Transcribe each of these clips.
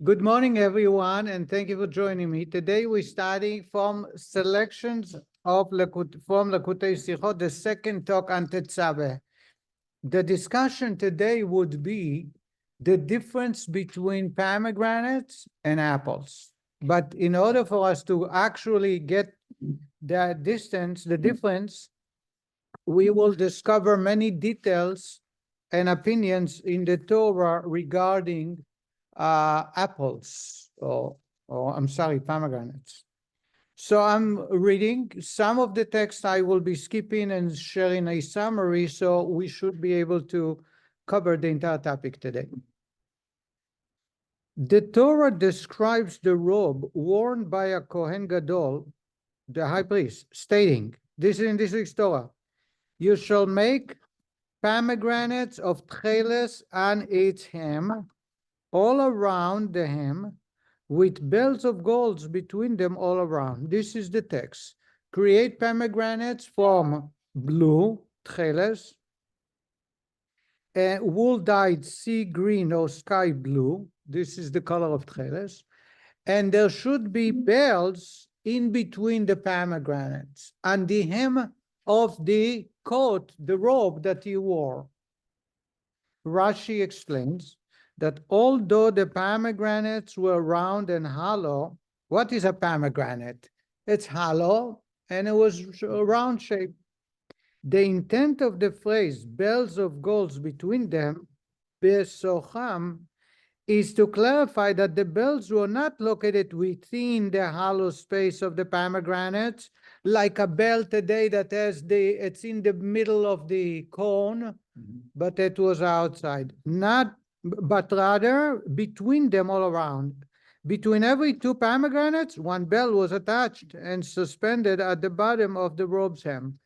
Good morning, everyone, and thank you for joining me. Today we're studying from selections of from Lakutei Sichot, the second talk on Tetzave. The discussion today would be the difference between pomegranates and apples. But in order for us to actually get the difference, we will discover many details and opinions in the Torah regarding apples, or I'm sorry, pomegranates. So I'm reading some of the text. I will be skipping and sharing a summary, so we should be able to cover the entire topic today. The Torah describes the robe worn by a Kohen Gadol, the high priest, stating, this is in this week's Torah, you shall make pomegranates of tcheles on its hem, all around the hem, with bells of gold between them all around. This is the text. Create pomegranates from blue, tcheles, wool dyed sea green or sky blue. This is the color of tcheles. And there should be bells in between the pomegranates and the hem of the coat, the robe that you wore. Rashi explains that although the pomegranates were round and hollow, what is a pomegranate? It's hollow and it was a round shape. The intent of the phrase bells of gold between them, besocham, is to clarify that the bells were not located within the hollow space of the pomegranates, like a bell today that has it's in the middle of the cone, but it was outside. But rather between them all around. Between every two pomegranates, one bell was attached and suspended at the bottom of the robe's hem.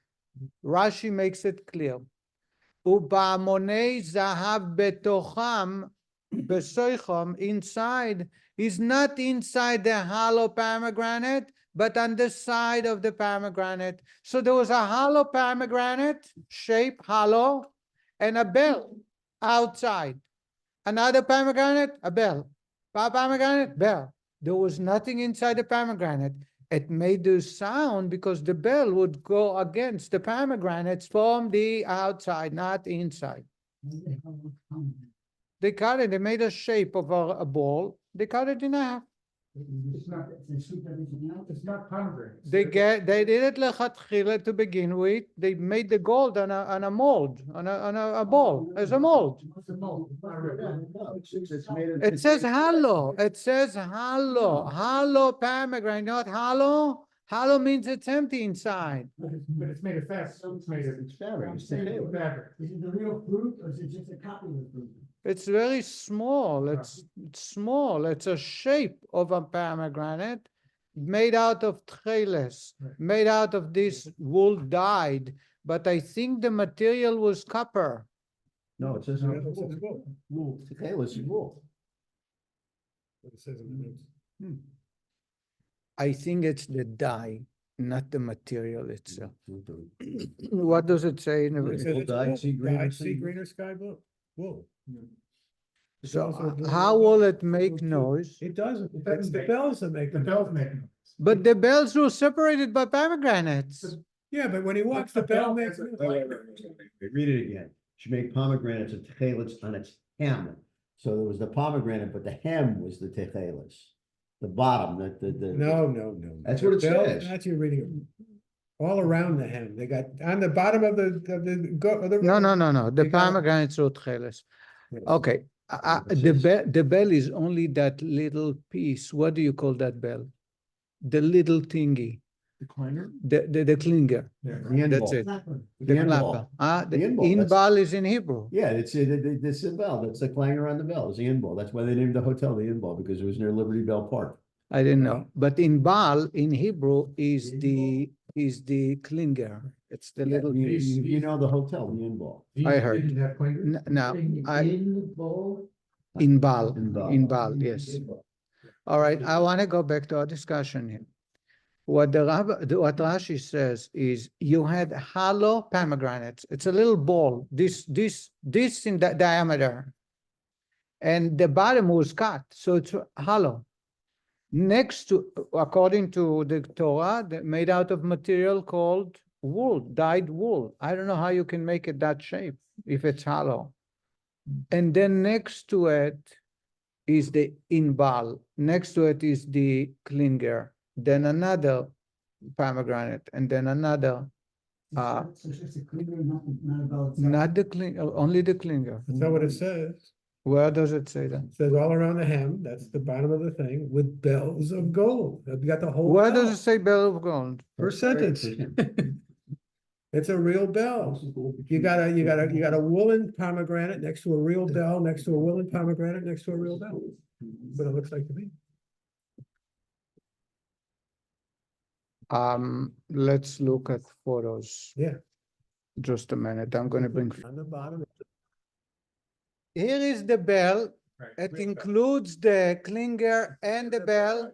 Rashi makes it clear. Upa'amonei zahav betocham besoicham, inside is not inside the hollow pomegranate, but on the side of the pomegranate. So there was a hollow pomegranate, shape hollow, and a bell outside. Another pomegranate, a bell. Pomegranate, bell. There was nothing inside the pomegranate. It made the sound because the bell would go against the pomegranates from the outside, not inside. They cut it, they made a shape of a ball. They cut it in half. It's not pomegranates. They did it lechatchila to begin with. They made the gold on a mold, on a ball, as a mold. It says hollow. It says hollow. Hollow pomegranate, not hollow. Hollow means it's empty inside. But it's made of fat, so it's made of fabric. Is it the real fruit or is it just a copy of the fruit? It's very small. It's small. It's a shape of a pomegranate made out of tcheles, made out of this wool dyed. But I think the material was copper. No, it says wool. Wool. Tcheles is wool. What it says in the notes. I think it's the dye, not the material itself. What does it say? It says it's dyed wool, sea green or dyed sea sea blue? green or sky blue. Wool. It's So also blue. how will it make noise? It doesn't. It's the bells that make the bells make noise. But the bells were separated by pomegranates. Yeah, but when he walks, the bell makes noise. Read it again. She made pomegranates of tcheles on its hem. So there was the pomegranate, but the hem was the tcheles. The bottom, the. No. That's what it Bell- says. That's your reading. All around the hem. They got on the bottom of the No. The You got it. pomegranates were tcheles. Yes. Okay. The bell is only that little piece. What do you call that bell? The little thingy. The clanger? The klinger. The end That's ball. it. The The end clapper. ball. The The end ball, inbal is in Hebrew. Yeah, it's the bell. That's the clanger on the bell. It's the end ball. That's why they named the hotel the end ball, because it was near Liberty Bell Park. I didn't know. But inbal in Hebrew is the klinger. It's the little piece. You know the hotel, the end ball. I heard. Now, Inbal, yes. All right, I want to go back to our discussion here. What Rashi says is you had hollow pomegranates. It's a little ball, this in the diameter. and the bottom was cut, so it's hollow. Next to, according to the Torah, made out of material called wool, dyed wool. I don't know how you can make it that shape if it's hollow. And then next to it is the inbal. Next to it is the klinger. Then another pomegranate, and then another. So it's just a klinger, not about. Not the klinger, only the klinger. That's not what it says. Where does it say that? It says all around the hem, that's the bottom of the thing, with bells of gold. You got the whole. Where bell. does it say bell of gold? First sentence. It's a real bell. You got a woolen pomegranate next to a real bell, next to a woolen pomegranate, next to a real bell. That's what it looks like to me. Let's look at photos. Yeah. Just a minute, I'm gonna bring. On the bottom. Here is the bell. It includes the klinger and the bell.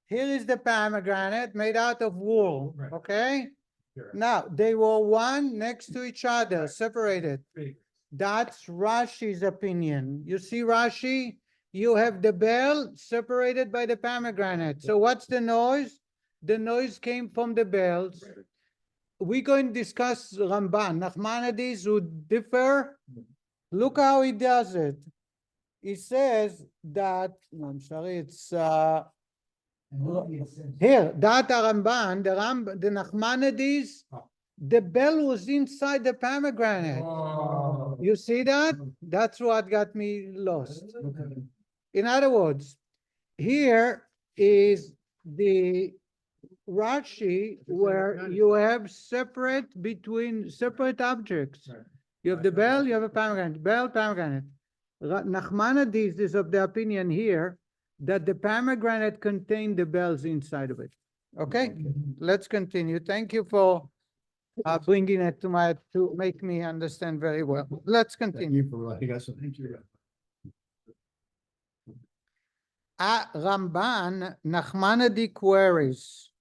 Here is the pomegranate made out of wool, Right. okay? Now, they were one next to each other, separated. That's Rashi's opinion. You see Rashi? You have the bell separated by the pomegranate. So what's the noise? The noise came from the bells. We're going to discuss Ramban. Nachmanides would differ. Look how he does it. He says that, no, I'm sorry, it's here, that Ramban, the Nachmanides, the bell was inside the pomegranate. You see that? That's what got me lost. In other words, here is the Rashi where you have separate objects. You have the bell, you have a pomegranate, bell, pomegranate. Nachmanides is of the opinion here that the pomegranate contained the bells inside of it. Okay, let's continue. Thank you for bringing it to make me understand very well. Let's continue. Thank you for letting us. Thank you. Ramban, Nachmanides queries.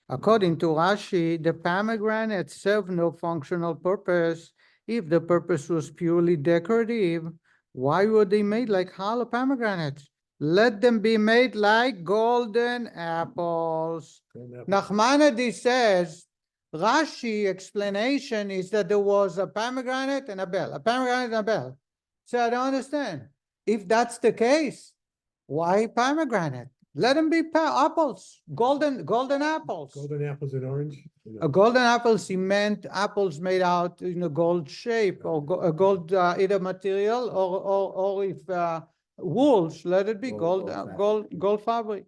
According to Rashi, the pomegranate served no functional purpose. If the purpose was purely decorative, why were they made like hollow pomegranates? Let them be made like golden apples. Nachmanides says, Rashi explanation is that there was a pomegranate and a bell, a pomegranate and a bell. So I don't understand. If that's the case, why pomegranate? Let them be apples, golden apples. Golden apples and orange. A golden apples, he meant apples made out in a gold shape or a gold either material or if wools, let it be gold fabric.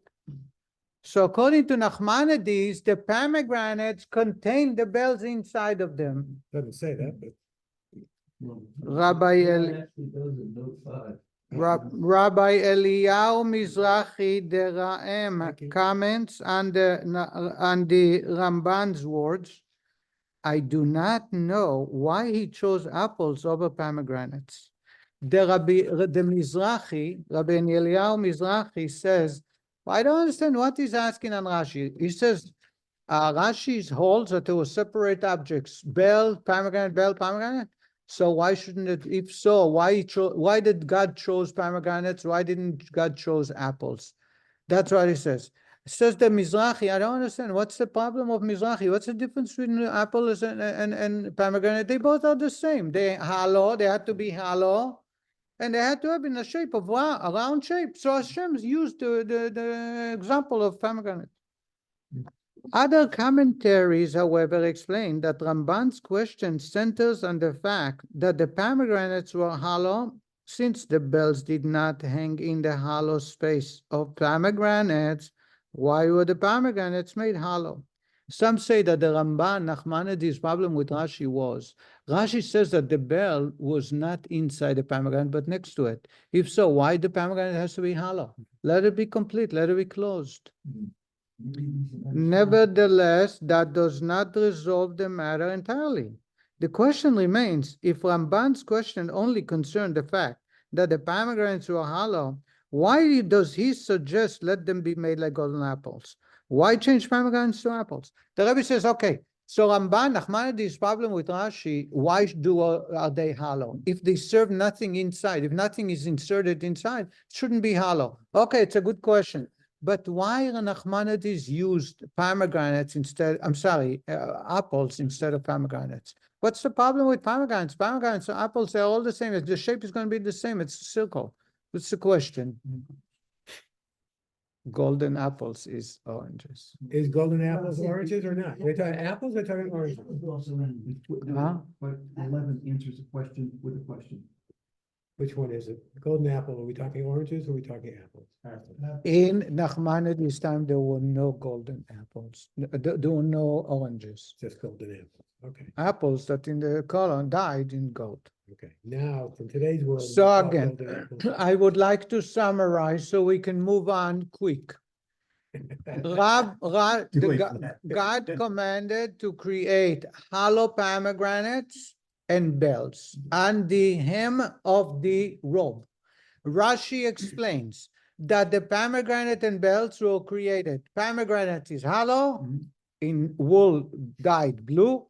So according to Nachmanides, the pomegranates contain the bells inside of them. Doesn't say that, but. Rabbi Eliyahu Mizrahi Deraem comments on the Ramban's words. I do not know why he chose apples over pomegranates. The Mizrahi, Rabbi Eliyahu Mizrahi says, well, I don't understand what he's asking on Rashi. He says, Rashi holds that there were separate objects, bell, pomegranate. So why shouldn't it? If so, why did God chose pomegranates? Why didn't God chose apples? That's what he says. It says the Mizrahi. I don't understand. What's the problem of Mizrahi? What's the difference between apples and pomegranate? They both are the same. They hollow. They had to be hollow, and they had to have in the shape of a round shape. So Hashem used the example of pomegranate. Other commentaries, however, explain that Ramban's question centers on the fact that the pomegranates were hollow since the bells did not hang in the hollow space of pomegranates. Why were the pomegranates made hollow? Some say that the Ramban, Nachmanides' problem with Rashi was, Rashi says that the bell was not inside the pomegranate, but next to it. If so, why the pomegranate has to be hollow? Let it be complete, let it be closed. Nevertheless, that does not resolve the matter entirely. The question remains, if Ramban's question only concerned the fact that the pomegranates were hollow, why does he suggest let them be made like golden apples? Why change pomegranates to apples? The Rebbe says, okay, So Ramban, Nachmanides' problem with Rashi, why are they hollow? If they serve nothing inside, if nothing is inserted inside, it shouldn't be hollow. Okay, it's a good question. But why Nachmanides used pomegranates instead, apples instead of pomegranates? What's the problem with pomegranates? Pomegranates and apples, they're all the same. The shape is going to be the same. It's a circle. What's the question? Golden apples is oranges. Is golden apples oranges or not? They're talking apples, they're talking oranges. Huh? But 11 answers the question with a question. Which one is it? Golden apple, are we talking oranges or are we talking apples? In Nachmanides' time, there were no golden apples. There were no oranges. Just golden apples, okay, Apples that in the colon died in gold. okay. Now, from today's world. So all again, golden apples. I would like to summarize so we can move on quick. God commanded to create hollow pomegranates and bells on the hem of the robe. Rashi explains that the pomegranate and bells were created. Pomegranate is hollow, in wool dyed blue,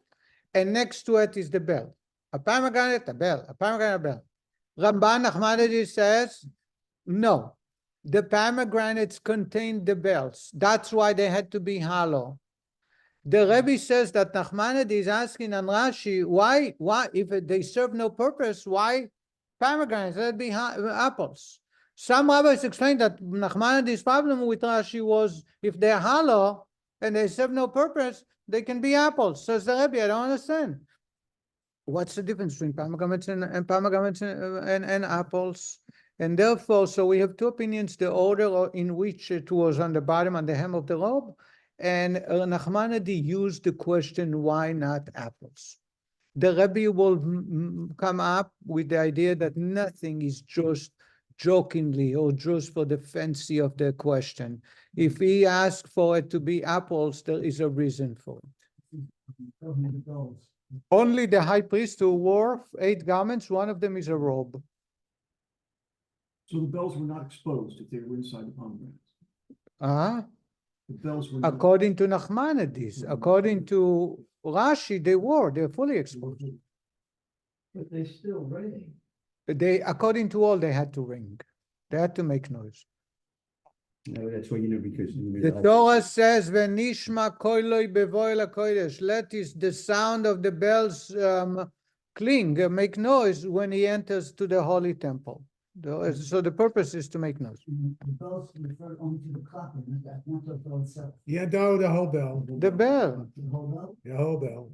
and next to it is the bell. A pomegranate, a bell, a pomegranate, a bell. Ramban Nachmanides says, no, the pomegranates contain the bells. That's why they had to be hollow. The Rebbe says that Nachmanides is asking on Rashi, why, if they serve no purpose, why pomegranates? Let it be apples. Some rabbis explain that Nachmanides' problem with Rashi was if they're hollow and they serve no purpose, they can be apples. Says the Rebbe, I don't understand. What's the difference between pomegranates and apples? And therefore, so we have two opinions, the order in which it was on the bottom, on the hem of the robe, and Nachmanides used the question, why not apples? The Rebbe will come up with the idea that nothing is just jokingly or just for the fancy of the question. If he asks for it to be apples, there is a reason for it. Only the high priest who wore 8 garments, one of them is a robe. So the bells were not exposed if they were inside the pomegranates. The bells were not. According to Nachmanides, according to Rashi, they're fully exposed. But they still rang. According to all, they had to ring. They had to make noise. No, that's what you know, because. The Torah says, "V'nishma koiloi bevoil hakodesh." Let the sound of the bells cling, make noise when he enters to the holy temple. So the purpose is to make noise. The bells refer only to the clapping, not the bell itself. Yeah, no, the whole bell, The bell. The whole bell? the whole bell.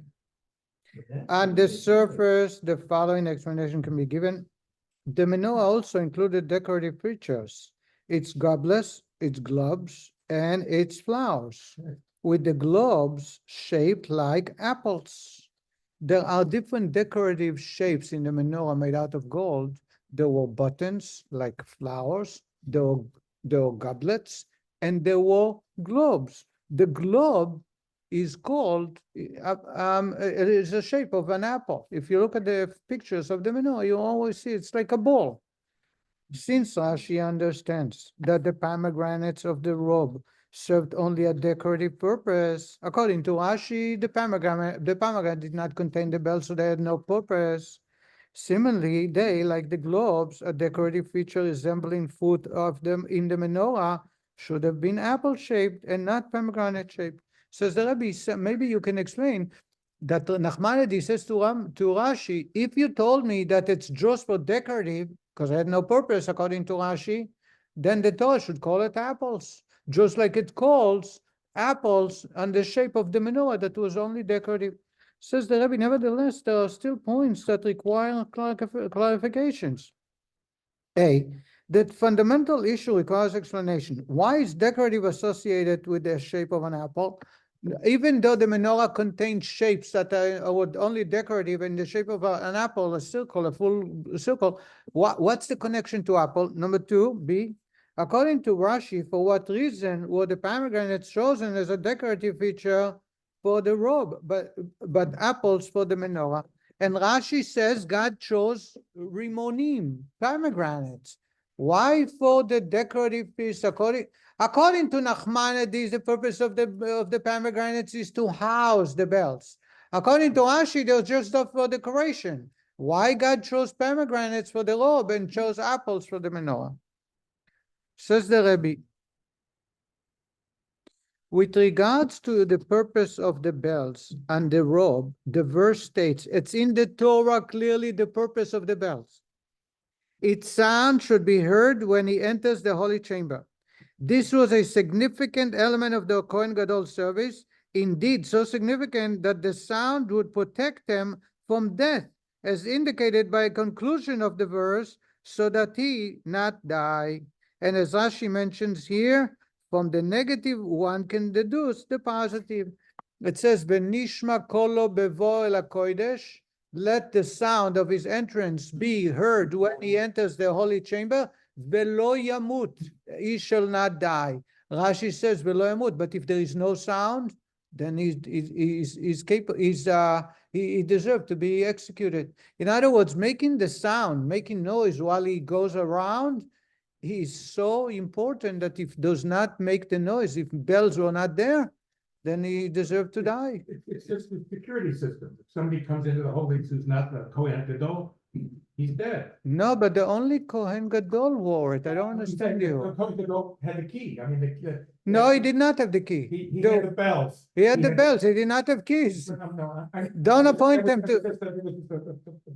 On the surface, the following explanation can be given. The menorah also included decorative features. Its goblets, its globes, and its flowers, with the globes shaped like apples. There are different decorative shapes in the menorah made out of gold. There were buttons like flowers, there were goblets, and there were globes. The globe is called, it is a shape of an apple. If you look at the pictures of the menorah, you always see it's like a ball. Since Rashi understands that the pomegranates of the robe served only a decorative purpose, according to Rashi, the pomegranate did not contain the bell, so they had no purpose. Similarly, they, like the globes, a decorative feature resembling fruit of them in the menorah, should have been apple-shaped and not pomegranate-shaped. Says the Rebbe, maybe you can explain that Nachmanides says to Rashi, if you told me that it's just for decorative, because it had no purpose according to Rashi, then the Torah should call it apples, just like it calls apples on the shape of the menorah that was only decorative. Says the Rebbe, nevertheless, there are still points that require clarifications. A, the fundamental issue requires explanation. Why is decorative associated with the shape of an apple? Even though the menorah contains shapes that are only decorative in the shape of an apple, a circle, a full circle, what's the connection to apple? Number 2, B, according to Rashi, for what reason were the pomegranates chosen as a decorative feature for the robe, but apples for the menorah? And Rashi says God chose rimonim, pomegranates. Why for the decorative piece? According to Nachmanides, the purpose of the pomegranates is to house the bells. According to Rashi, they're just for decoration. Why God chose pomegranates for the robe and chose apples for the menorah? Says the Rebbe. With regards to the purpose of the bells and the robe, the verse states, it's in the Torah clearly the purpose of the bells. Its sound should be heard when he enters the holy chamber. This was a significant element of the Kohen Gadol service, indeed so significant that the sound would protect him from death, as indicated by a conclusion of the verse, so that he not die. And as Rashi mentions here, from the negative one can deduce the positive. It says, "Benishma kolo bevo el hakodesh." Let the sound of his entrance be heard when he enters the holy chamber. Velo yamut, he shall not die. Rashi says velo yamut, but if there is no sound, then he deserves to be executed. In other words, making the sound, making noise while he goes around, he is so important that if does not make the noise, if bells were not there, then he deserved to die. It's just the security system. If somebody comes into the holies who's not the Kohen Gadol, he's dead. No, but the only Kohen Gadol wore it. I don't understand The you. Kohen Gadol had the key. I mean, No, he did not have the key. he had the bells. He had the bells. He did not have keys. Don't appoint them to.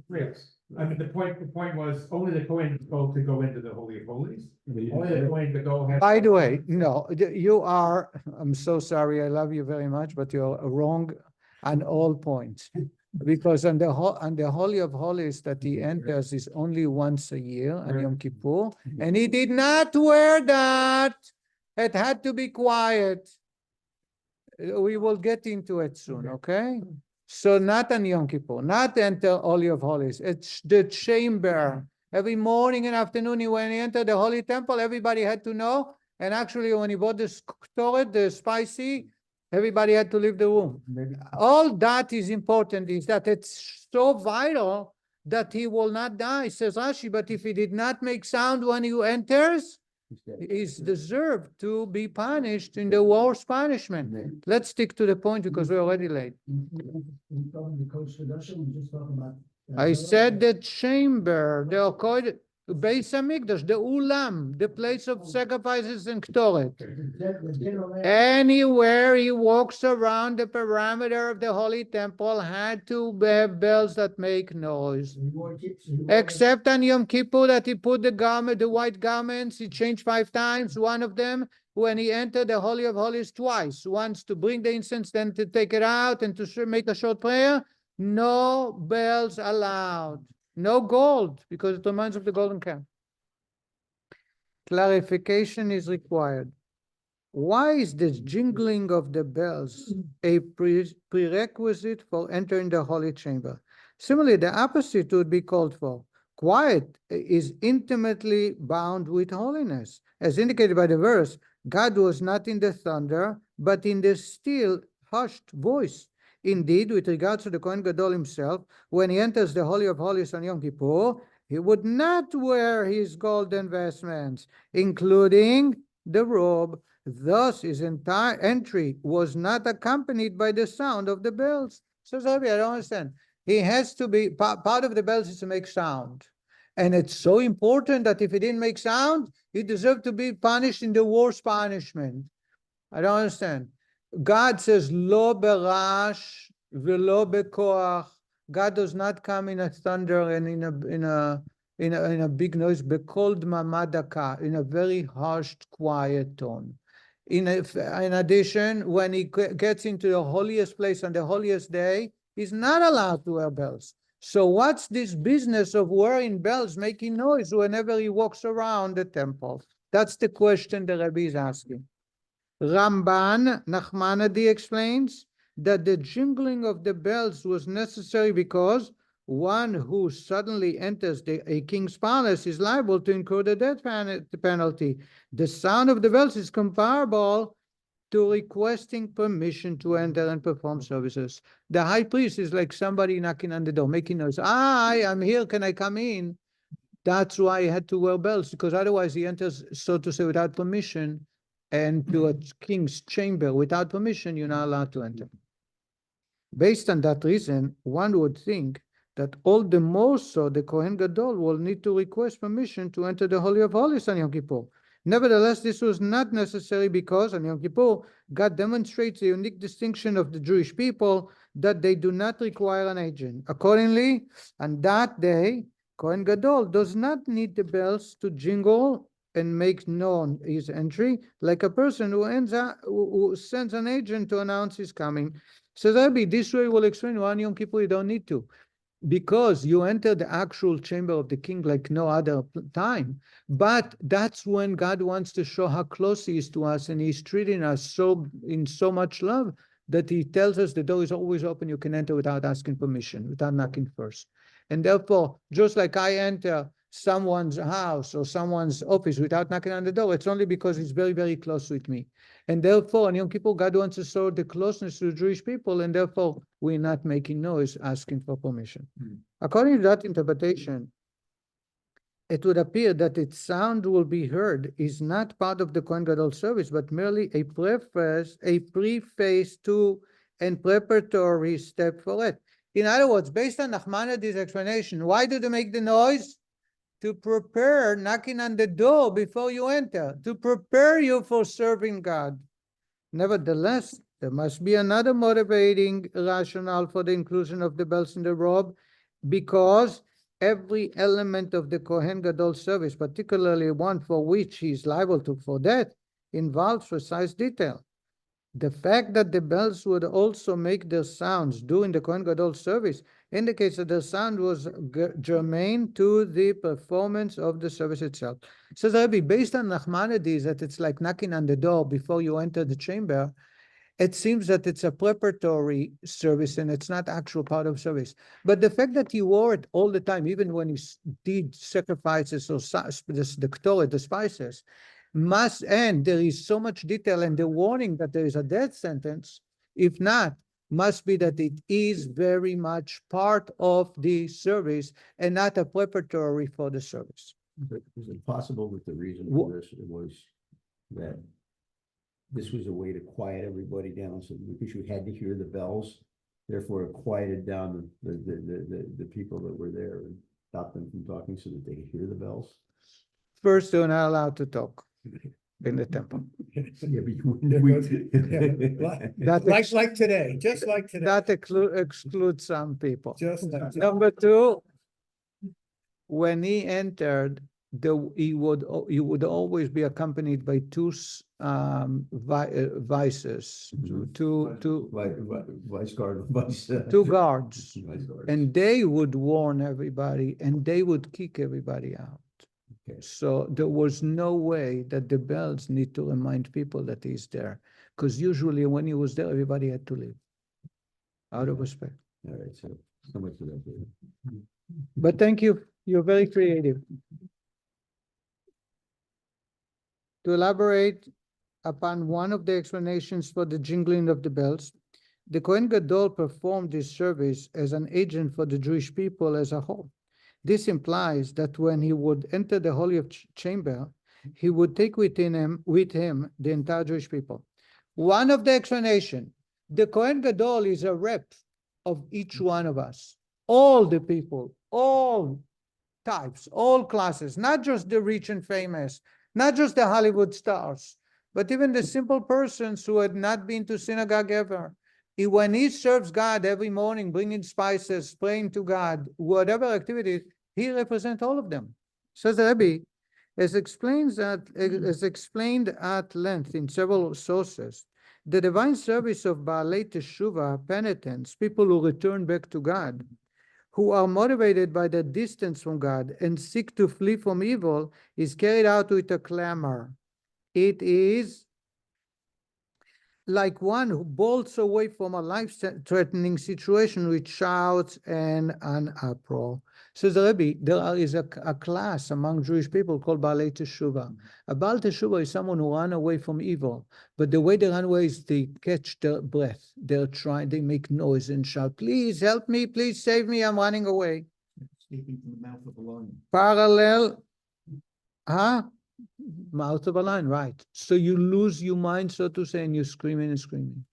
Yes, I mean, the point was only the Kohen Gadol could go into the Holy of Holies. Only the Kohen Gadol had. By the way, no, you are, I'm so sorry, I love you very much, but you're wrong on all points. Because on the Holy of Holies that he enters is only once a year on Yom Kippur, and he did not wear that. It had to be quiet. We will get into it soon, okay? So not on Yom Kippur, not enter Holy of Holies. It's the chamber. Every morning and afternoon, when he entered the Holy Temple, everybody had to know. And actually, when he bought the Ktoret, the spicy, everybody had to leave the room. All that is important is that it's so vital that he will not die, says Rashi. But if he did not make sound when he enters, is deserved to be punished in the worst punishment. Let's stick to the point because we're already late. I said the chamber, the Beis Hamikdash, the Ulam, the place of sacrifices and Ktoret. Anywhere he walks around the perimeter of the Holy Temple had to have bells that make noise. Except on Yom Kippur that he put the white garments, he changed 5 times. One of them when he entered the Holy of Holies twice. Once to bring the incense, then to take it out and to make a short prayer. No bells allowed. No gold, because it reminds of the golden calf. Clarification is required. Why is the jingling of the bells a prerequisite for entering the holy chamber? Similarly, the opposite would be called for. Quiet is intimately bound with holiness. As indicated by the verse, God was not in the thunder, but in the still, hushed voice. Indeed, with regards to the Kohen Gadol himself, when he enters the Holy of Holies on Yom Kippur, he would not wear his golden vestments, including the robe. Thus, his entire entry was not accompanied by the sound of the bells. So, Rabbi, I don't understand. He has to be, part of the bells is to make sound. And it's so important that if he didn't make sound, he deserved to be punished in the worst punishment. I don't understand. God says, Lo berash velo bekoach. God does not come in a thunder and in a big noise, bekol dmamadaka, in a very hushed, quiet tone. In addition, when he gets into the holiest place on the holiest day, he's not allowed to wear bells. So what's this business of wearing bells, making noise whenever he walks around the temple? That's the question the Rebbe is asking. Ramban Nachmanides explains that the jingling of the bells was necessary because one who suddenly enters a king's palace is liable to incur the death penalty. The sound of the bells is comparable to requesting permission to enter and perform services. The high priest is like somebody knocking on the door, making noise. I'm here, can I come in? That's why he had to wear bells, because otherwise he enters, so to say, without permission, and to a king's chamber without permission, you're not allowed to enter. Based on that reason, one would think that all the more so the Kohen Gadol will need to request permission to enter the Holy of Holies on Yom Kippur. Nevertheless, this was not necessary because on Yom Kippur, God demonstrates the unique distinction of the Jewish people that they do not require an agent. Accordingly, on that day, Kohen Gadol does not need the bells to jingle and make known his entry, like a person who sends an agent to announce his coming. So Rabbi, this way will explain why on Yom Kippur you don't need to. Because you enter the actual chamber of the king like no other time. But that's when God wants to show how close he is to us, and he's treating us in so much love that he tells us the door is always open. You can enter without asking permission, without knocking first. And therefore, just like I enter someone's house or someone's office without knocking on the door, it's only because it's very, very close with me. And therefore, on Yom Kippur, God wants to show the closeness to the Jewish people, and therefore, we're not making noise, asking for permission. According to that interpretation, it would appear that its sound will be heard is not part of the Kohen Gadol service, but merely a preface to and preparatory step for it. In other words, based on Nachmanides' explanation, why do they make the noise? To prepare knocking on the door before you enter, to prepare you for serving God. Nevertheless, there must be another motivating rationale for the inclusion of the bells in the robe, because every element of the Kohen Gadol service, particularly one for which he is liable for death, involves precise detail. The fact that the bells would also make their sounds during the Kohen Gadol service indicates that their sound was germane to the performance of the service itself. Says Rabbi, based on Nachmanides, that it's like knocking on the door before you enter the chamber, it seems that it's a preparatory service and it's not actual part of service. But the fact that he wore it all the time, even when he did sacrifices or the Ktoret, the spices, and there is so much detail and the warning that there is a death sentence, if not, must be that it is very much part of the service and not a preparatory for the service. Is it possible that the reason for this was that this was a way to quiet everybody down, so because you had to hear the bells, therefore it quieted down the people that were there and stopped them from talking so that they could hear the bells? First, they're not allowed to talk in the temple. Like today, just like today. That excludes some people. Just like today. Number two, when he entered, he would always be accompanied by two vices, two guards, and they would warn everybody, and they would kick everybody out. Okay. So there was no way that the bells need to remind people that he's there, because usually when he was there, everybody had to leave out of respect. All right, so much for that. But thank you. You're very creative. To elaborate upon one of the explanations for the jingling of the bells, the Kohen Gadol performed this service as an agent for the Jewish people as a whole. This implies that when he would enter the Holy of Chamber, he would take with him the entire Jewish people. One of the explanations, the Kohen Gadol is a rep of each one of us, all the people, all types, all classes, not just the rich and famous, not just the Hollywood stars, but even the simple persons who had not been to synagogue ever. When he serves God every morning, bringing spices, praying to God, whatever activities, he represents all of them. Says the Rebbe, as explained at length in several sources, the divine service of Baalei Teshuvah, penitents, people who return back to God, who are motivated by their distance from God and seek to flee from evil, is carried out with a clamor. It is like one who bolts away from a life-threatening situation with shouts and an uproar. Says the Rebbe, there is a class among Jewish people called Baalei Teshuvah. A Baal Teshuvah is someone who ran away from evil, but the way they run away is they catch their breath. They make noise and shout, please help me, please save me, I'm running away. escaping from the mouth of the lion. Parallel, mouth of a lion, right. So you lose your mind, so to say, and you're screaming and screaming.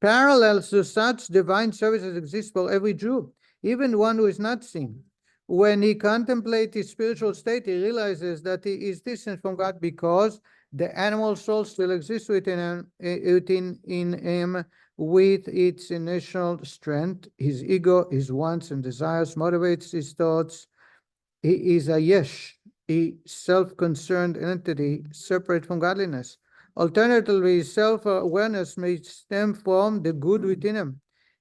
Parallels to such divine services exist for every Jew, even one who is not seen. When he contemplates his spiritual state, he realizes that he is distant from God because the animal soul still exists within him with its initial strength. His ego, his wants and desires motivates his thoughts. He is a yesh, a self-concerned entity separate from godliness. Alternatively, self-awareness may stem from the good within him.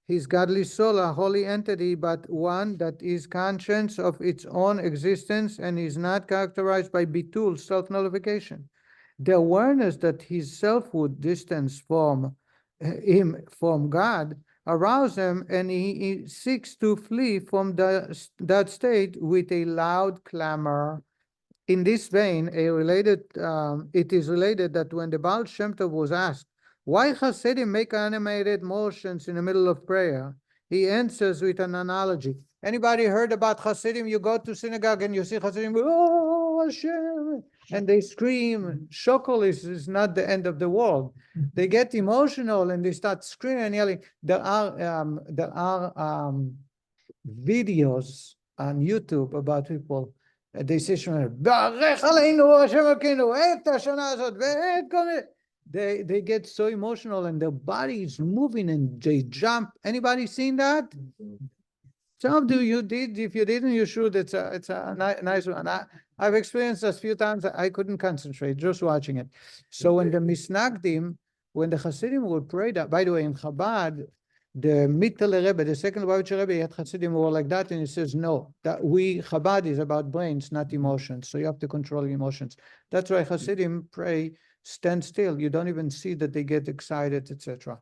His godly soul, a holy entity, but one that is conscious of its own existence and is not characterized by bitul, self-nullification. The awareness that his selfhood distance from him from God arouse him, and he seeks to flee from that state with a loud clamor. In this vein, it is related that when the Baal Shem Tov was asked, why Hasidim make animated motions in the middle of prayer, he answers with an analogy. Anybody heard about Hasidim? You go to synagogue and you see Hasidim, oh Hashem, and they scream. Shokol is not the end of the world. They get emotional and they start screaming and yelling. There are videos on YouTube about people. They say, they get so emotional and their body is moving and they jump. Anybody seen that? Some of you did. If you didn't, you should. It's a nice one. I've experienced this a few times. I couldn't concentrate just watching it. So when the Misnagdim, when the Hasidim would pray that, by the way, in Chabad, the Mittler Rebbe, the second Lubavitcher Rebbe, had Hasidim were like that, and he says, no, that Chabad is about brains, not emotions. So you have to control emotions. That's why Hasidim pray, stand still. You don't even see that they get excited, etc.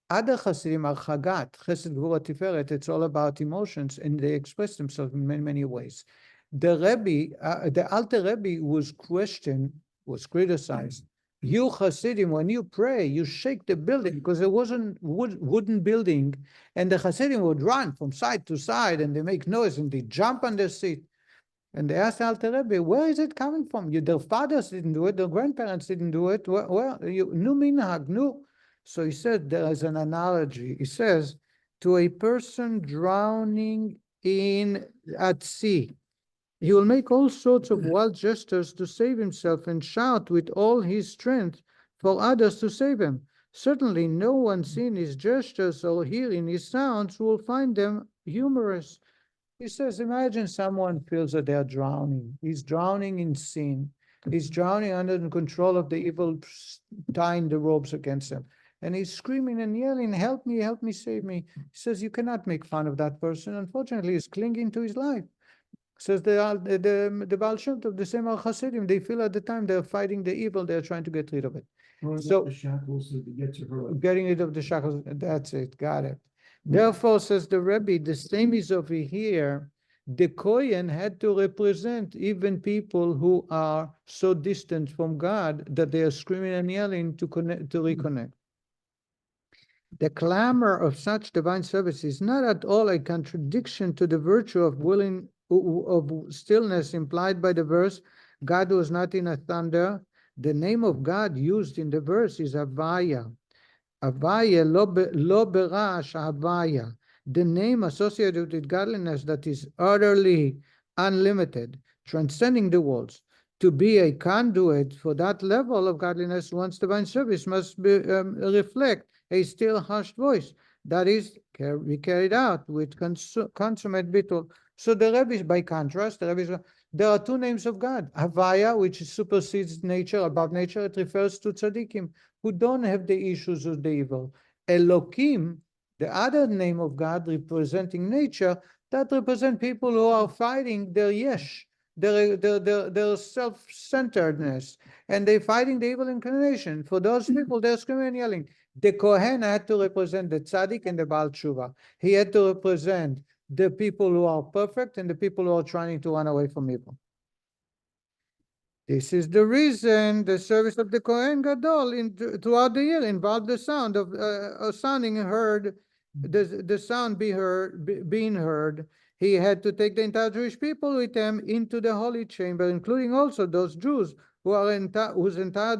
Other Hasidim are Chagat, Chesed Gvura Tiferet. It's all about emotions, and they express themselves in many, many ways. The Rebbe, the Alter Rebbe was questioned, was criticized. You Hasidim, when you pray, you shake the building because it wasn't wooden building, and the Hasidim would run from side to side, and they make noise, and they jump on their seat. And they asked Alter Rebbe, where is it coming from? Their fathers didn't do it, their grandparents didn't do it. Well, nu minhag, nu. So he said there is an analogy. He says, to a person drowning at sea, he will make all sorts of wild gestures to save himself and shout with all his strength for others to save him. Certainly no one seeing his gestures or hearing his sounds will find them humorous. He says, imagine someone feels that they're drowning. He's drowning in sin. He's drowning under the control of the evil tying the ropes against him. And he's screaming and yelling, help me, save me. He says, you cannot make fun of that person. Unfortunately, he's clinging to his life. Says the Baal Shem Tov, the same Hasidim, they feel at the time they're fighting the evil, they're trying to get rid of it. So the shackles to get to her. Getting rid of the shackles, that's it, got it. Therefore, says the Rebbe, the same is over here. The Kohen had to represent even people who are so distant from God that they are screaming and yelling to reconnect. The clamor of such divine service is not at all a contradiction to the virtue of stillness implied by the verse, God was not in a thunder. The name of God used in the verse is Havaya. Havaya, lo berash Havaya. The name associated with godliness that is utterly unlimited, transcending the worlds. To be a conduit for that level of godliness, one's divine service must reflect a still, hushed voice. That is, be carried out with consummate bittul. So the Rebbe, by contrast, there are two names of God. Havaya, which supersedes nature, above nature, it refers to tzaddikim, who don't have the issues of the evil. Elokim, the other name of God representing nature, that represent people who are fighting their yesh, their self-centeredness, and they're fighting the evil inclination. For those people, they're screaming and yelling. The Kohen had to represent the tzaddik and the Baal Tshuva. He had to represent the people who are perfect and the people who are trying to run away from evil. This is the reason the service of the Kohen Gadol throughout the year involved the sound of sounding heard, the sound being heard he had to take the entire Jewish people with him into the holy chamber, including also those Jews whose entire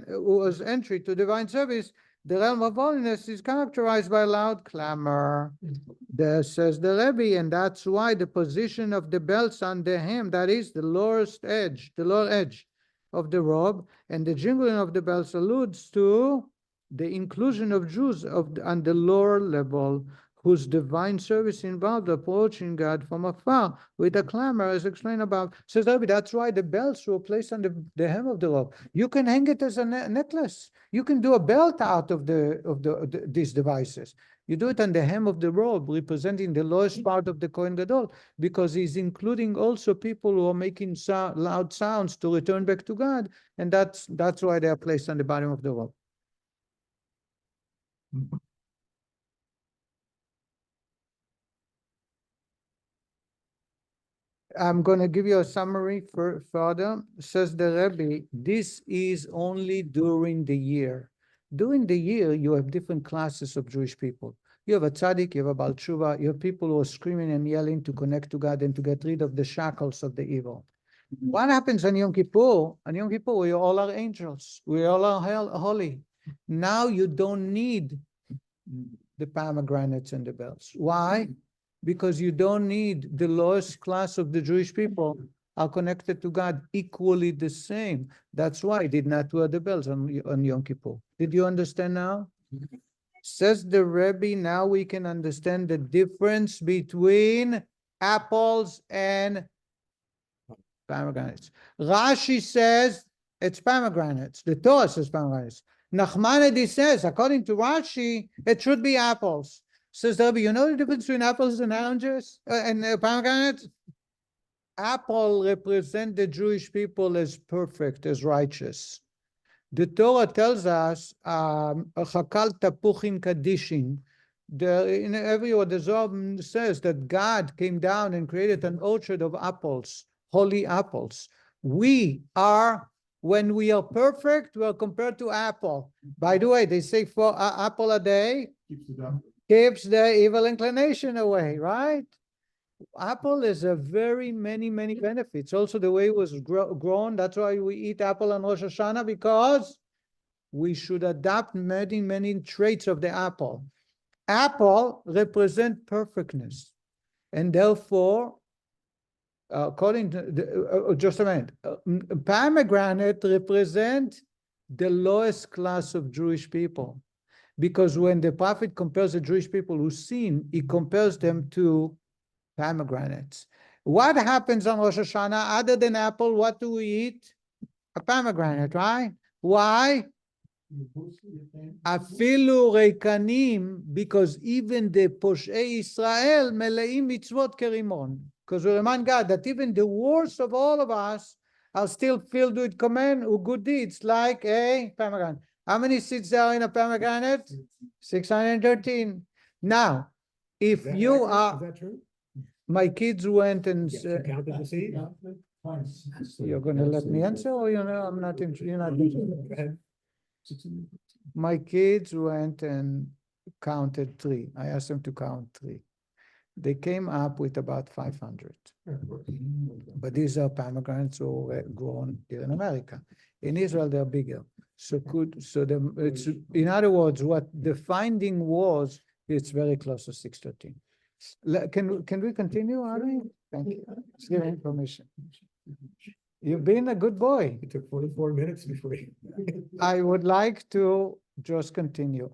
whose entry to divine service, the realm of holiness, is characterized by loud clamor. There says the Rebbe, and that's why the position of the belts under him, that is the lower edge of the robe, and the jingling of the bells alludes to the inclusion of Jews on the lower level, whose divine service involved approaching God from afar with a clamor, as explained above. Says Rabbi, that's why the belts were placed on the hem of the robe. You can hang it as a necklace. You can do a belt out of these devices. You do it on the hem of the robe, representing the lowest part of the Kohen Gadol, because he's including also people who are making loud sounds to return back to God, and that's why they are placed on the bottom of the robe. I'm going to give you a summary further. Says the Rebbe, this is only during the year. During the year, you have different classes of Jewish people. You have a tzaddik, you have a Baal Tshuva, you have people who are screaming and yelling to connect to God and to get rid of the shackles of the evil. What happens on Yom Kippur? On Yom Kippur, we all are angels. We all are holy. Now you don't need the pomegranates and the bells. Why? Because you don't need the lowest class of the Jewish people are connected to God equally the same. That's why I did not wear the bells on Yom Kippur. Did you understand now? Says the Rebbe, now we can understand the difference between apples and pomegranates. Rashi says it's pomegranates. The Torah says pomegranates. Nachmanides says, according to Rashi, it should be apples. Says the Rebbe, you know the difference between apples and oranges and pomegranates? Apple represent the Jewish people as perfect, as righteous. The Torah tells us, "Chakal tapuchin kadishin." In every word, the Zohar says that God came down and created an orchard of apples, holy apples. We are, when we are perfect, we are compared to apple. By the way, they say 4 apple a day keeps the evil inclination away, right? Apple is a very many benefits. Also, the way it was grown, that's why we eat apple on Rosh Hashanah, because we should adopt many traits of the apple. Apple represent perfectness, and therefore, according to just a minute, pomegranate represent the lowest class of Jewish people, because when the prophet compares the Jewish people who sin, he compares them to pomegranates. What happens on Rosh Hashanah other than apple? What do we eat? A pomegranate, right? Why? Afilu reikanim, because even the Poshei Israel meleim mitzvot kerimon. Because we remind God that even the worst of all of us are still filled with good deeds, like a pomegranate. How many seeds there are in a pomegranate? 613. Now, if you are... Is that true? My kids went and Yes, you counted the seeds? you're going to let me answer, or you're not interested? Go ahead. My kids went and counted 3. I asked them to count 3. They came up with about 500. But these are pomegranates who were grown here in America. In Israel, they're bigger. It's, in other words, what the finding was, it's very close to 613. Can we continue, Ari? Thank you. Let's give information. You've been a good boy. It took 44 minutes before you. I would like to just continue.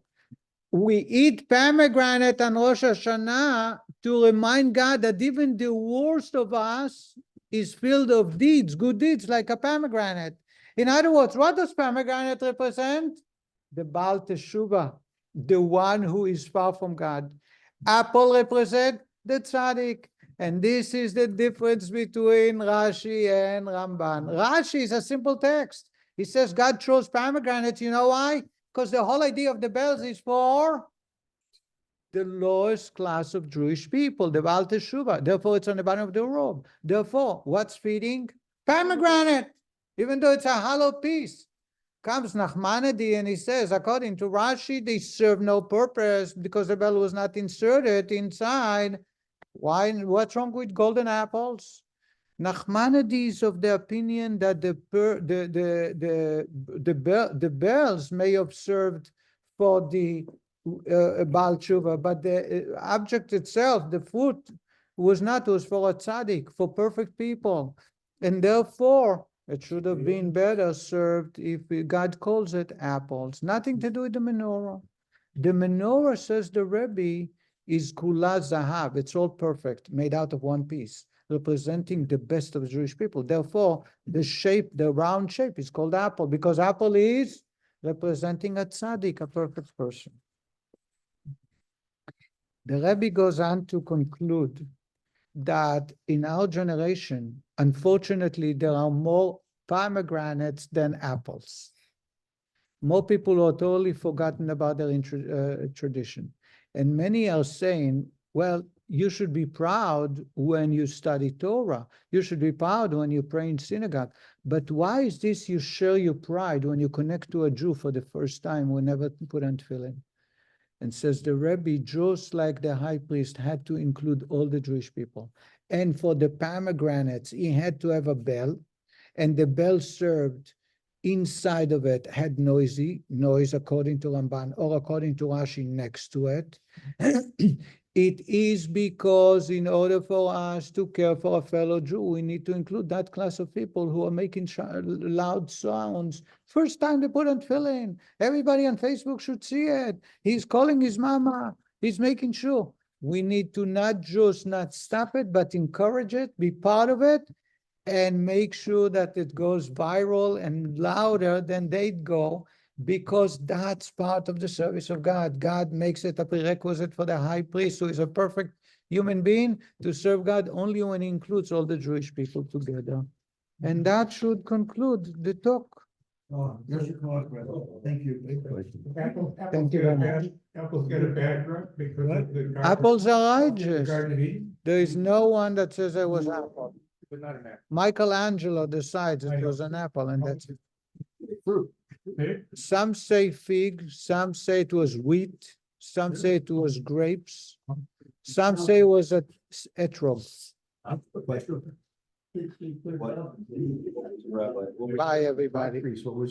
We eat pomegranate on Rosh Hashanah to remind God that even the worst of us is filled of deeds, good deeds, like a pomegranate. In other words, what does pomegranate represent? The Baal Teshuvah, the one who is far from God. Apple represent the tzaddik. And this is the difference between Rashi and Ramban. Rashi is a simple text. He says God chose pomegranates. You know why? Because the whole idea of the bells is for the lowest class of Jewish people, the Baal Teshuvah. Therefore, it's on the bottom of the robe. Therefore, what's feeding? Pomegranate. Even though it's a hollow piece. Comes Nachmanides and he says, according to Rashi, they serve no purpose because the bell was not inserted inside Why? What's wrong with golden apples? Nachmanides is of the opinion that the bells may have served for the Baal Tshuva, but the object itself, the fruit, was not. It was for a tzaddik, for perfect people, and therefore it should have been better served if God calls it apples. Nothing to do with the menorah. The menorah, says the Rebbe, is kula zahav. It's all perfect, made out of one piece, representing the best of the Jewish people. Therefore, the shape, the round shape, is called apple, because apple is representing a tzaddik, a perfect person. The Rebbe goes on to conclude that in our generation, unfortunately, there are more pomegranates than apples. More people are totally forgotten about their tradition. And many are saying, well, you should be proud when you study Torah. You should be proud when you pray in synagogue. But why is this you share your pride when you connect to a Jew for the first time who never put on tefillin? And says the Rebbe, just like the high priest had to include all the Jewish people. And for the pomegranates, he had to have a bell, and the bell served inside of it had noise according to Ramban, or according to Rashi next to it. It is because in order for us to care for a fellow Jew, we need to include that class of people who are making loud sounds. First time they put on tefillin. Everybody on Facebook should see it. He's calling his mama. He's making sure. We need to not stop it, but encourage it, be part of it, and make sure that it goes viral and louder than they'd go, because that's part of the service of God. God makes it a prerequisite for the high priest, who is a perfect human being, to serve God only when he includes all the Jewish people together. And that should conclude the talk. Yes, you can, thank you. Thank you very much. Apples get a bad rep because of the. Apples are The righteous. Garden of Eden, There is no one that says it was apple. but not an apple. Michelangelo decides it was an apple, and that's it. Fruit. Some say fig, some say it was wheat, some say it was grapes, some say it was a etrog. What? Bye, everybody. What was